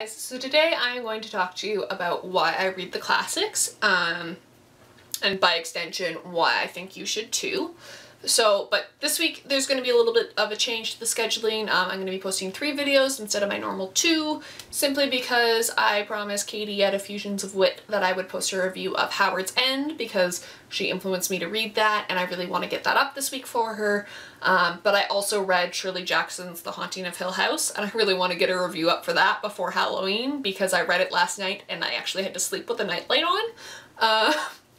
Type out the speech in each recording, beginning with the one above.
So today I am going to talk to you about why I read the classics, and by extension why I think you should too. But this week there's going to be a little bit of a change to the scheduling. I'm going to be posting 3 videos instead of my normal 2, simply because I promised Katie at Effusions of Wit that I would post a review of Howard's End, because she influenced me to read that and I really want to get that up this week for her. But I also read Shirley Jackson's The Haunting of Hill House, and I really want to get a review up for that before Halloween, because I read it last night and I actually had to sleep with the nightlight on.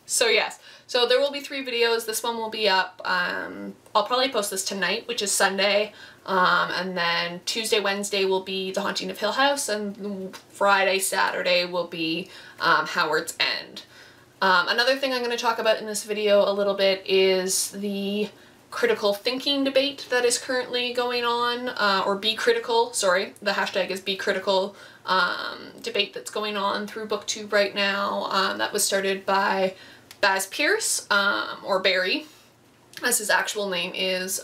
So yes. So there will be 3 videos. This one will be up, I'll probably post this tonight, which is Sunday, and then Tuesday, Wednesday will be The Haunting of Hill House, and Friday, Saturday will be Howard's End. Another thing I'm going to talk about in this video a little bit is the critical thinking debate that is currently going on, or be critical, sorry, the hashtag is be critical, debate that's going on through BookTube right now, that was started by Baz Pierce, or Barry, as his actual name is,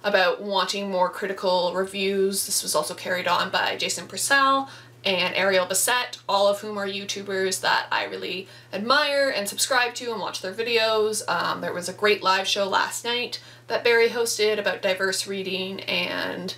about wanting more critical reviews. This was also carried on by Jason Purcell and Ariel Bissett, all of whom are YouTubers that I really admire and subscribe to and watch their videos. There was a great live show last night that Barry hosted about diverse reading and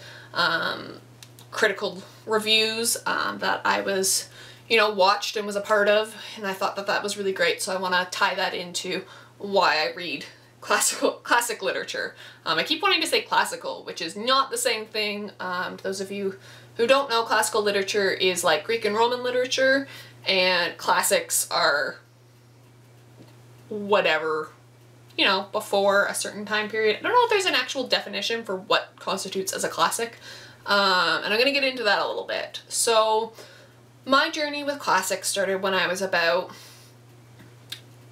critical reviews that I was watched and was a part of, and I thought that that was really great, so I want to tie that into why I read classic literature. I keep wanting to say classical, which is not the same thing. To those of you who don't know, classical literature is like Greek and Roman literature, and classics are whatever, before a certain time period. I don't know if there's an actual definition for what constitutes as a classic, and I'm going to get into that a little bit. So my journey with classics started when I was about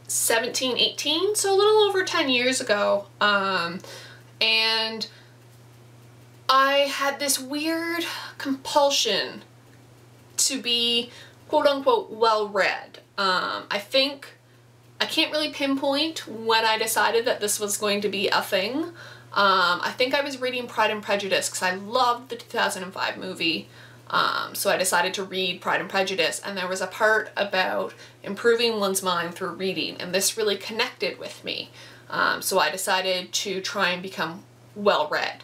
17, 18, so a little over 10 years ago, and I had this weird compulsion to be quote-unquote well-read. I can't really pinpoint when I decided that this was going to be a thing. I think I was reading Pride and Prejudice because I loved the 2005 movie. So I decided to read Pride and Prejudice, and there was a part about improving one's mind through reading, and this really connected with me. So I decided to try and become well-read.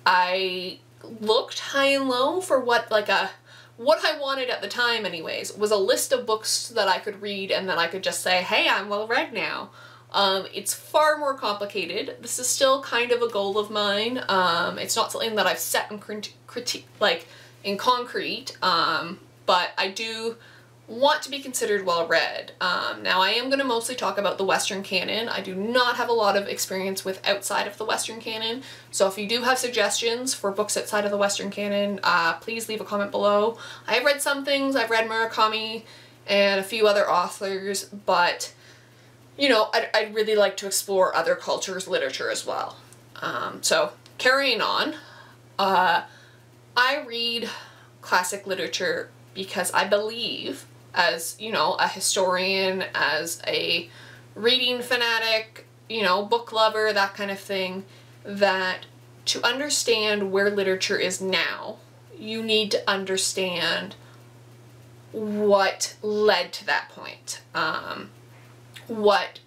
I looked high and low for what I wanted at the time anyways, was a list of books that I could read and then I could just say, hey, I'm well-read now. It's far more complicated. This is still kind of a goal of mine. It's not something that I've set in concrete, but I do want to be considered well-read. Now I am going to mostly talk about the Western canon. I do not have a lot of experience with outside of the Western canon, so if you do have suggestions for books outside of the Western canon, please leave a comment below. I have read some things. I've read Murakami and a few other authors, but I'd really like to explore other cultures' literature as well. So carrying on, I read classic literature because I believe, as, a historian, as a reading fanatic, book lover, that kind of thing, that to understand where literature is now, you need to understand what led to that point. What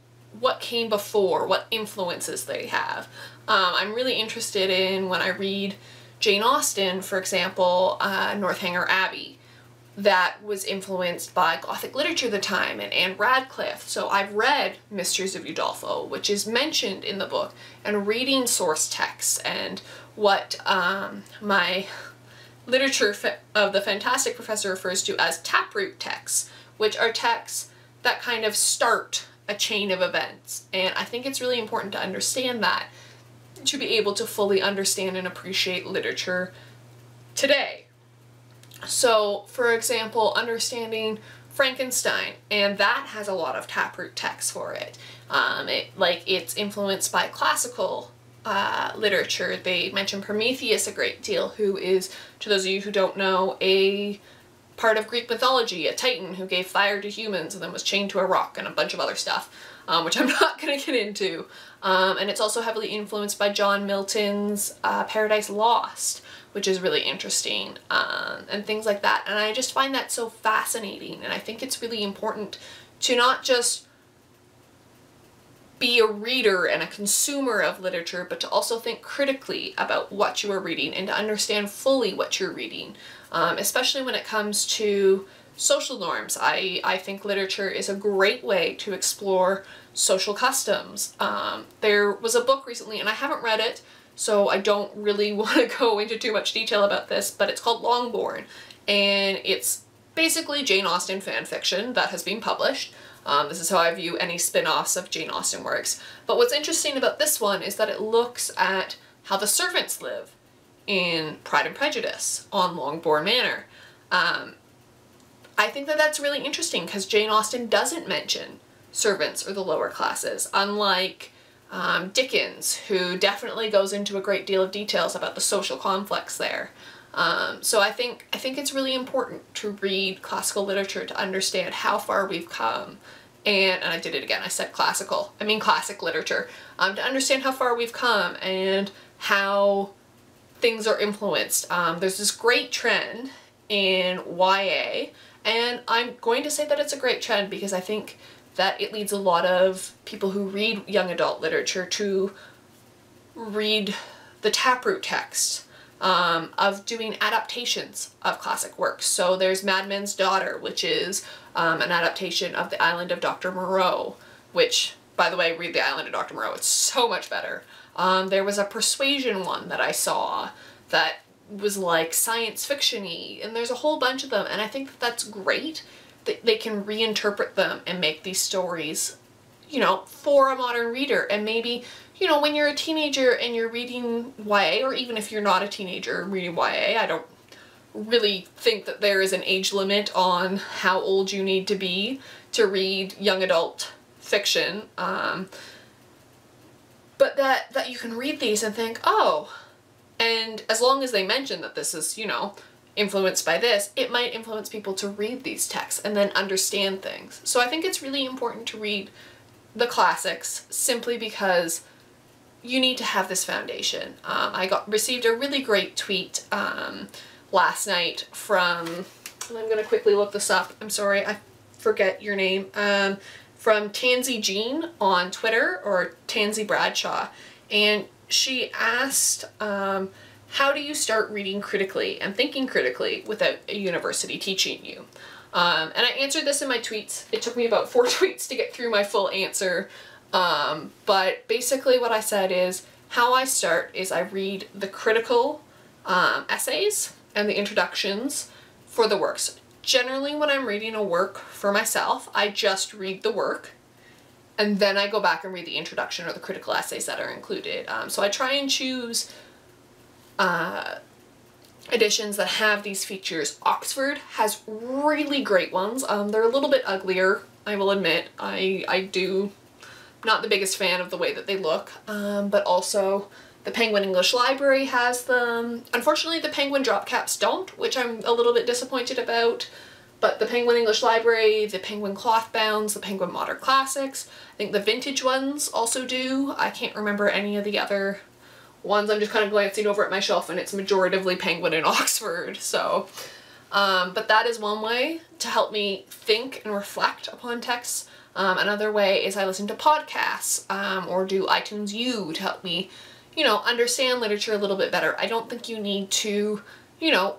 came before, what influences they have. I'm really interested in, when I read Jane Austen, for example, Northanger Abbey, that was influenced by Gothic literature at the time, and Anne Radcliffe. So I've read Mysteries of Udolpho, which is mentioned in the book, and reading source texts and what my literature of the fantastic professor refers to as taproot texts, which are texts that kind of start a chain of events. And I think it's really important to understand that, to be able to fully understand and appreciate literature today. So, for example, understanding Frankenstein, and that has a lot of taproot text for it. It's influenced by classical literature. They mention Prometheus a great deal, who is, to those of you who don't know, a part of Greek mythology, a titan who gave fire to humans and then was chained to a rock, and a bunch of other stuff, which I'm not going to get into. And it's also heavily influenced by John Milton's Paradise Lost, which is really interesting, and things like that. And I just find that so fascinating, and I think it's really important to not just be a reader and a consumer of literature, but to also think critically about what you are reading and to understand fully what you're reading, especially when it comes to social norms. I think literature is a great way to explore social customs. There was a book recently, and I haven't read it, so I don't really want to go into too much detail about this, but it's called Longborne, and it's basically Jane Austen fan fiction that has been published. This is how I view any spin-offs of Jane Austen works. But what's interesting about this one is that it looks at how the servants live in Pride and Prejudice on Longbourn Manor. I think that that's really interesting because Jane Austen doesn't mention servants or the lower classes, unlike Dickens, who definitely goes into a great deal of details about the social conflicts there. So I think it's really important to read classical literature to understand how far we've come, and I did it again, I said classical, I mean classic literature, to understand how far we've come and how things are influenced. There's this great trend in YA, and I'm going to say that it's a great trend because I think that it leads a lot of people who read young adult literature to read the taproot text of doing adaptations of classic works. So there's Madman's Daughter, which is an adaptation of The Island of Dr. Moreau, which, by the way, read The Island of Dr. Moreau, it's so much better. There was a Persuasion one that I saw that was like science fiction-y, and there's a whole bunch of them, and I think that that's great that they can reinterpret them and make these stories, you know, for a modern reader. And maybe, you know, when you're a teenager and you're reading YA, or even if you're not a teenager reading YA, I don't really think that there is an age limit on how old you need to be to read young adult fiction, but that you can read these and think, oh, and as long as they mention that this is, you know, influenced by this, it might influence people to read these texts and then understand things. So I think it's really important to read the classics simply because you need to have this foundation. I received a really great tweet last night from, and I'm going to quickly look this up, I'm sorry, I forget your name, from Tansy Jean on Twitter, or Tansy Bradshaw, and she asked, how do you start reading critically and thinking critically without a university teaching you? And I answered this in my tweets. It took me about 4 tweets to get through my full answer. But basically what I said is, how I start is I read the critical essays and the introductions for the works. Generally, when I'm reading a work for myself, I just read the work, and then I go back and read the introduction or the critical essays that are included. So I try and choose editions that have these features. Oxford has really great ones. They're a little bit uglier, I will admit. I do not the biggest fan of the way that they look, but also the Penguin English Library has them. Unfortunately, the Penguin drop caps don't, which I'm a little bit disappointed about, but the Penguin English Library, the Penguin cloth bounds, the Penguin Modern Classics, I think the vintage ones also do. I can't remember any of the other ones. I'm just kind of glancing over at my shelf and it's majoritively Penguin and Oxford, so but that is one way to help me think and reflect upon texts. Another way is I listen to podcasts or do iTunes U to help me, you know, understand literature a little bit better. I don't think you need to, you know,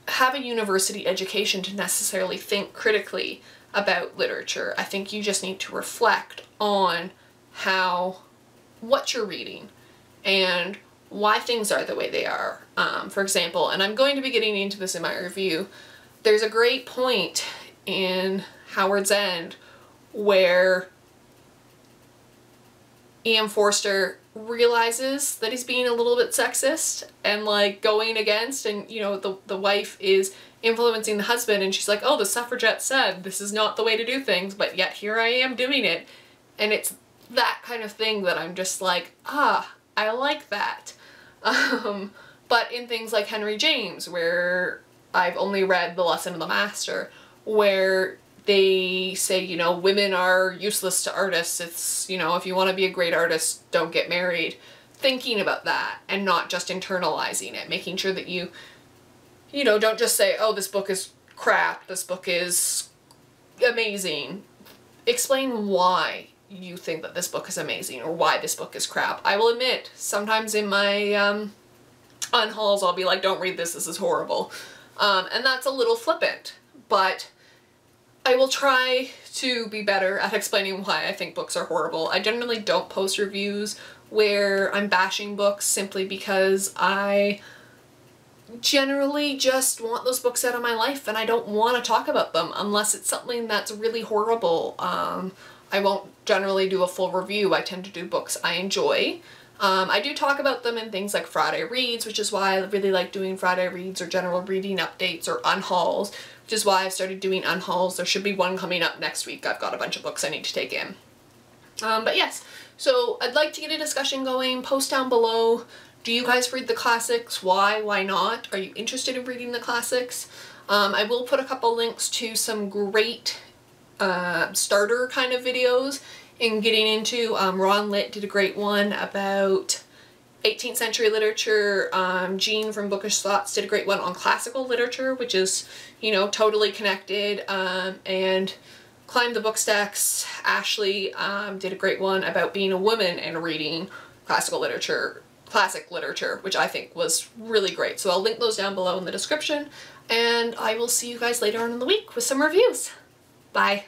have a university education to necessarily think critically about literature. I think you just need to reflect on what you're reading and why things are the way they are. For example, and I'm going to be getting into this in my review, there's a great point in Howard's End where E.M. Forster realizes that he's being a little bit sexist and like going against, and you know, the wife is influencing the husband and she's like, oh, the suffragettes said this is not the way to do things, but yet here I am doing it. And it's that kind of thing that I'm just like, ah, I like that. But in things like Henry James, where I've only read The Lesson of the Master, where they say, you know, women are useless to artists. It's, you know, if you want to be a great artist, don't get married. Thinking about that and not just internalizing it, making sure that you know, don't just say, oh, this book is crap, this book is amazing. Explain why you think that this book is amazing or why this book is crap. I will admit, sometimes in my unhauls I'll be like, don't read this is horrible. And that's a little flippant, but I will try to be better at explaining why I think books are horrible. I generally don't post reviews where I'm bashing books simply because I generally just want those books out of my life and I don't want to talk about them unless it's something that's really horrible. I won't generally do a full review. I tend to do books I enjoy. I do talk about them in things like Friday Reads, which is why I really like doing Friday Reads or general reading updates or unhauls, which is why I've started doing unhauls. There should be one coming up next week. I've got a bunch of books I need to take in. But yes, so I'd like to get a discussion going. Post down below. Do you guys read the classics? Why? Why not? Are you interested in reading the classics? I will put a couple links to some great starter kind of videos in getting into. Ron Litt did a great one about 18th century literature. Jean from Bookish Thoughts did a great one on classical literature, which is, you know, totally connected. And Climb the Bookstacks, Ashley did a great one about being a woman and reading classic literature, which I think was really great. So I'll link those down below in the description, and I will see you guys later on in the week with some reviews. Bye.